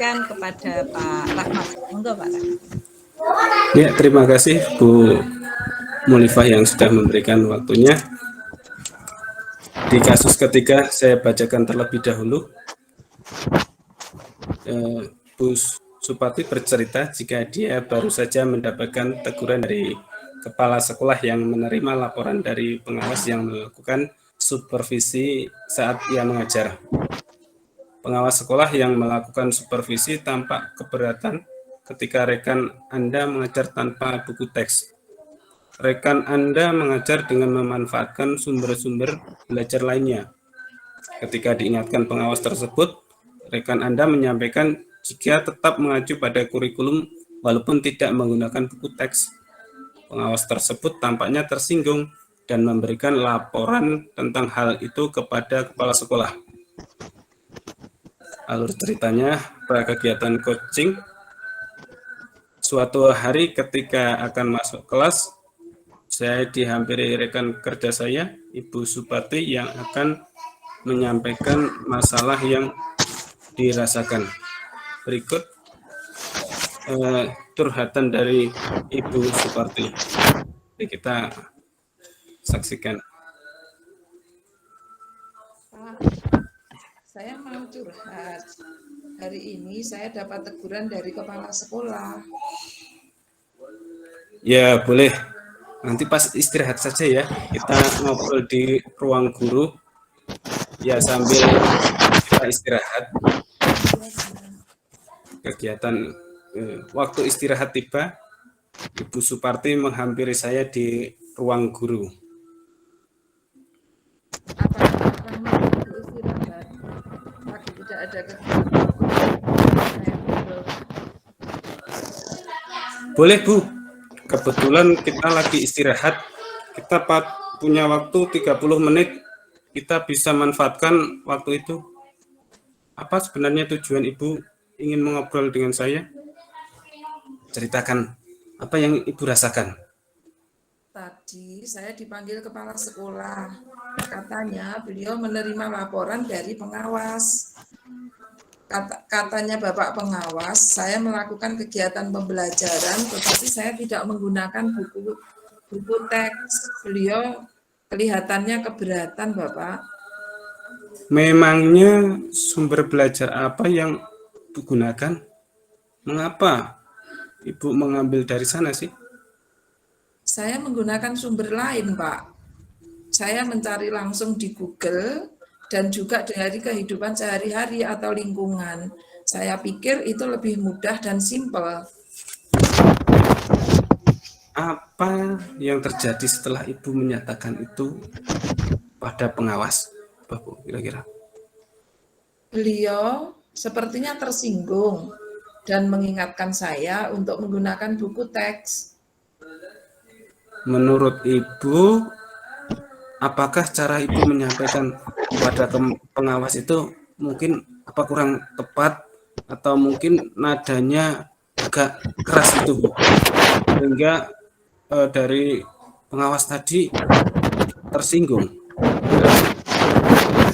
sampaikan kepada Pak Rahmat. Monggo Pak Rahmat. Ya, terima kasih Bu Mulifah yang sudah memberikan waktunya. Di kasus ketiga saya bacakan terlebih dahulu. Bu Supati bercerita jika dia baru saja mendapatkan teguran dari kepala sekolah yang menerima laporan dari pengawas yang melakukan supervisi saat ia mengajar. Pengawas sekolah yang melakukan supervisi tampak keberatan ketika rekan Anda mengajar tanpa buku teks. Rekan Anda mengajar dengan memanfaatkan sumber-sumber belajar lainnya. Ketika diingatkan pengawas tersebut, rekan Anda menyampaikan jika tetap mengacu pada kurikulum walaupun tidak menggunakan buku teks. Pengawas tersebut tampaknya tersinggung dan memberikan laporan tentang hal itu kepada kepala sekolah. Alur ceritanya, pada kegiatan coaching, suatu hari ketika akan masuk kelas, saya dihampiri rekan kerja saya, Ibu Supati, yang akan menyampaikan masalah yang dirasakan. Berikut curhatan dari Ibu Suparti. Jadi kita saksikan. Pak, saya mau curhat. Hari ini saya dapat teguran dari kepala sekolah. Ya, boleh. Nanti pas istirahat saja ya. Kita ngobrol di ruang guru. Ya, sambil kita istirahat. Kegiatan waktu istirahat tiba, Ibu Suparti menghampiri saya di ruang guru. Apakah istirahat? Lagi tidak ada kegiatan. Boleh Bu, kebetulan kita lagi istirahat. Kita punya waktu 30 menit. Kita bisa manfaatkan waktu itu. Apa sebenarnya tujuan Ibu ingin mengobrol dengan saya? Ceritakan apa yang Ibu rasakan. Tadi saya dipanggil kepala sekolah. Katanya beliau menerima laporan dari pengawas. Katanya Bapak pengawas, saya melakukan kegiatan pembelajaran, tetapi saya tidak menggunakan buku teks. Beliau kelihatannya keberatan, Bapak. Memangnya sumber belajar apa yang digunakan? Mengapa Ibu mengambil dari sana sih? Saya menggunakan sumber lain, Pak. Saya mencari langsung di Google dan juga dari kehidupan sehari-hari atau lingkungan. Saya pikir itu lebih mudah dan simpel. Apa yang terjadi setelah Ibu menyatakan itu pada pengawas, Bapak, kira-kira? Beliau sepertinya tersinggung dan mengingatkan saya untuk menggunakan buku teks. Menurut Ibu, apakah cara Ibu menyampaikan kepada pengawas itu mungkin apa kurang tepat atau mungkin nadanya agak keras itu, Bu? Sehingga dari pengawas tadi tersinggung.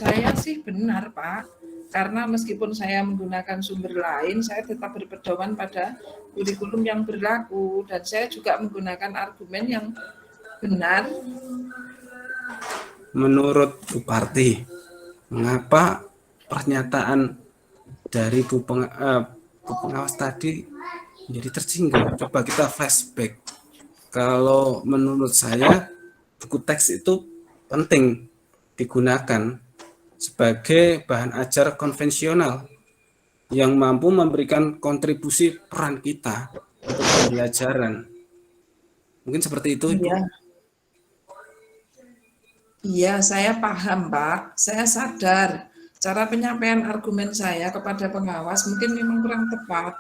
Saya sih benar, Pak. Karena meskipun saya menggunakan sumber lain, saya tetap berpedoman pada kurikulum yang berlaku dan saya juga menggunakan argumen yang benar. Menurut Bu Parti, mengapa pernyataan dari Bu pengawas tadi menjadi tersinggung? Coba kita flashback. Kalau menurut saya, buku teks itu penting digunakan sebagai bahan ajar konvensional yang mampu memberikan kontribusi peran kita untuk pembelajaran. Mungkin seperti itu, Ibu. Iya, saya paham, Pak. Saya sadar cara penyampaian argumen saya kepada pengawas mungkin memang kurang tepat.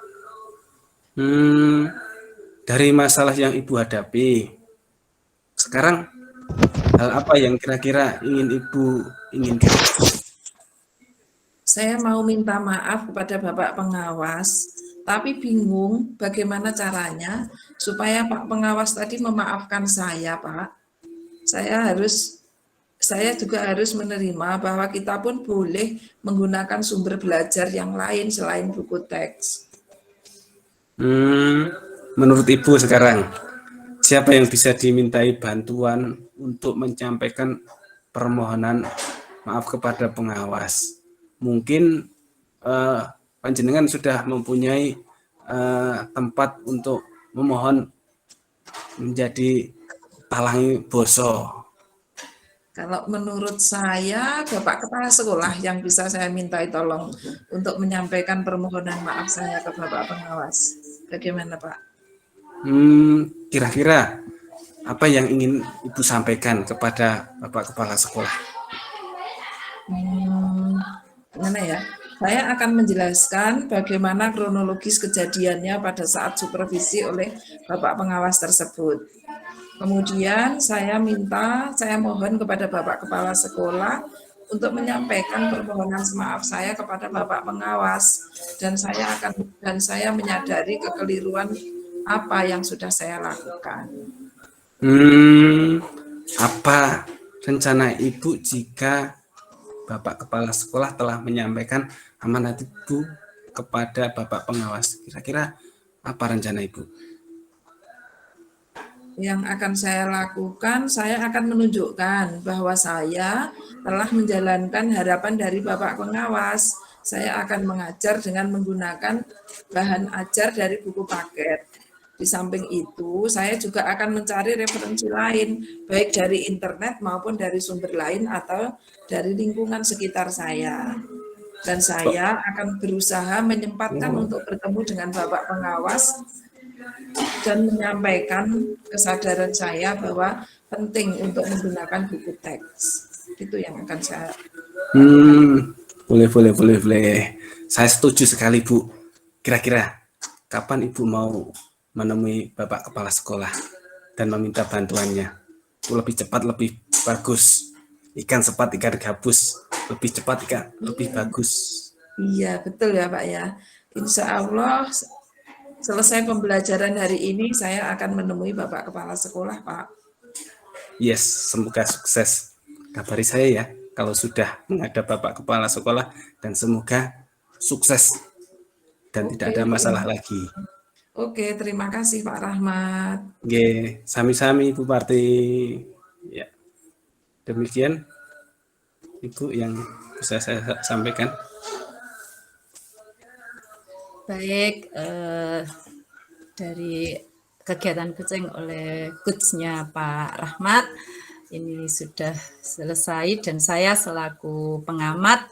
Dari masalah yang Ibu hadapi, sekarang hal apa yang kira-kira ingin Ibu inginkan? Saya mau minta maaf kepada Bapak pengawas, tapi bingung bagaimana caranya supaya Pak pengawas tadi memaafkan saya, Pak. saya juga harus menerima bahwa kita pun boleh menggunakan sumber belajar yang lain selain buku teks. Menurut Ibu sekarang, siapa yang bisa dimintai bantuan untuk menyampaikan permohonan maaf kepada pengawas? Mungkin panjenengan sudah mempunyai tempat untuk memohon menjadi talangi boso. Kalau menurut saya, Bapak Kepala Sekolah yang bisa saya mintai tolong untuk menyampaikan permohonan maaf saya ke Bapak Pengawas. Bagaimana, Pak? Kira-kira apa yang ingin Ibu sampaikan kepada Bapak Kepala Sekolah? Gimana ya? Saya akan menjelaskan bagaimana kronologis kejadiannya pada saat supervisi oleh Bapak Pengawas tersebut. Kemudian saya mohon kepada Bapak Kepala Sekolah untuk menyampaikan permohonan maaf saya kepada Bapak Pengawas, dan saya menyadari kekeliruan apa yang sudah saya lakukan. Apa rencana Ibu jika Bapak Kepala Sekolah telah menyampaikan amanat Ibu kepada Bapak Pengawas? Kira-kira apa rencana Ibu? Yang akan saya lakukan, saya akan menunjukkan bahwa saya telah menjalankan harapan dari Bapak Pengawas. Saya akan mengajar dengan menggunakan bahan ajar dari buku paket. Di samping itu, saya juga akan mencari referensi lain, baik dari internet maupun dari sumber lain atau dari lingkungan sekitar saya. Dan saya akan berusaha menyempatkan untuk bertemu dengan Bapak Pengawas dan menyampaikan kesadaran saya bahwa penting untuk menggunakan buku teks. Itu yang akan saya. Boleh. Saya setuju sekali, Bu. Kira-kira kapan Ibu mau menemui Bapak Kepala Sekolah dan meminta bantuannya? Itu lebih cepat, lebih bagus. Ikan cepat, ikan gabus. Lebih cepat, ikan lebih bagus. Iya, betul ya Pak ya. Insya Allah selesai pembelajaran hari ini saya akan menemui Bapak Kepala Sekolah, Pak. Yes, semoga sukses. Kabari saya ya kalau sudah menghadap Bapak Kepala Sekolah, dan semoga sukses dan tidak ada masalah lagi. Oke, terima kasih Pak Rahmat. Oke, sami-sami Ibu Parti. Ya, demikian Ibu yang bisa saya sampaikan. Baik, dari kegiatan kucing oleh coachnya Pak Rahmat ini sudah selesai, dan saya selaku pengamat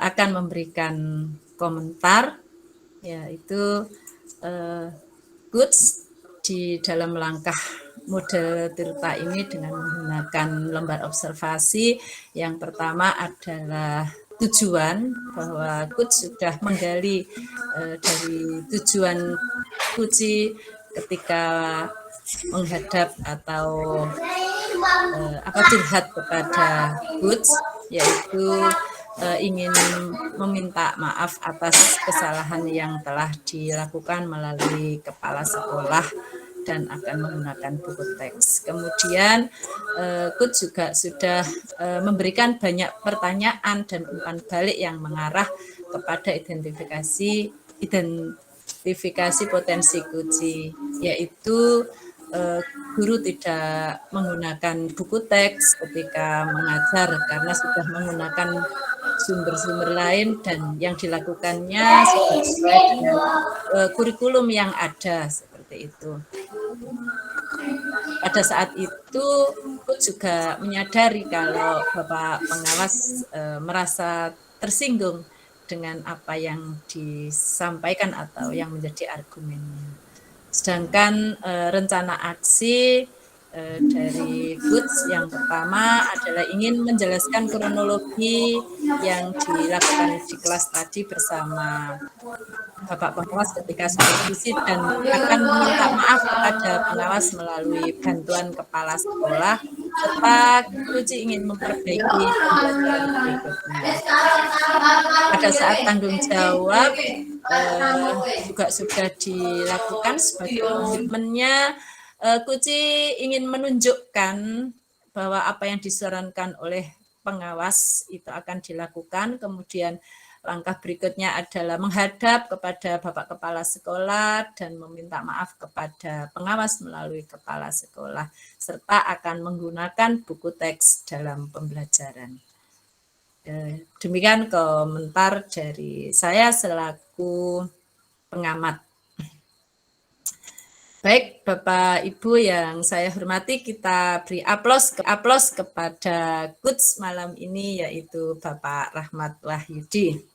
akan memberikan komentar, yaitu coach di dalam langkah model Tirta ini dengan menggunakan lembar observasi. Yang pertama adalah tujuan, bahwa coach sudah menggali dari tujuan Kuci ketika menghadap atau curhat kepada coach, yaitu ingin meminta maaf atas kesalahan yang telah dilakukan melalui kepala sekolah dan akan menggunakan buku teks. Kemudian coach juga sudah memberikan banyak pertanyaan dan umpan balik yang mengarah kepada identifikasi potensi Kuci, yaitu guru tidak menggunakan buku teks ketika mengajar karena sudah menggunakan sumber-sumber lain, dan yang dilakukannya sesuai dengan kurikulum yang ada, seperti itu. Pada saat itu Coach juga menyadari kalau Bapak Pengawas merasa tersinggung dengan apa yang disampaikan atau yang menjadi argumennya. Sedangkan rencana aksi dari Coach yang pertama adalah ingin menjelaskan kronologi yang dilakukan di kelas tadi bersama Bapak Pengawas ketika supervisi, dan akan meminta maaf kepada pengawas melalui bantuan kepala sekolah, serta Coach ingin memperbaiki pembelajaran berikutnya. Pada saat tanggung jawab juga sudah dilakukan sebagai komitmennya, Kuci ingin menunjukkan bahwa apa yang disarankan oleh pengawas itu akan dilakukan. Kemudian langkah berikutnya adalah menghadap kepada Bapak Kepala Sekolah dan meminta maaf kepada pengawas melalui Kepala Sekolah, serta akan menggunakan buku teks dalam pembelajaran. Demikian komentar dari saya selaku pengamat. Baik, Bapak Ibu yang saya hormati, kita beri aplaus kepada Coach malam ini, yaitu Bapak Rahmat Wahyudi.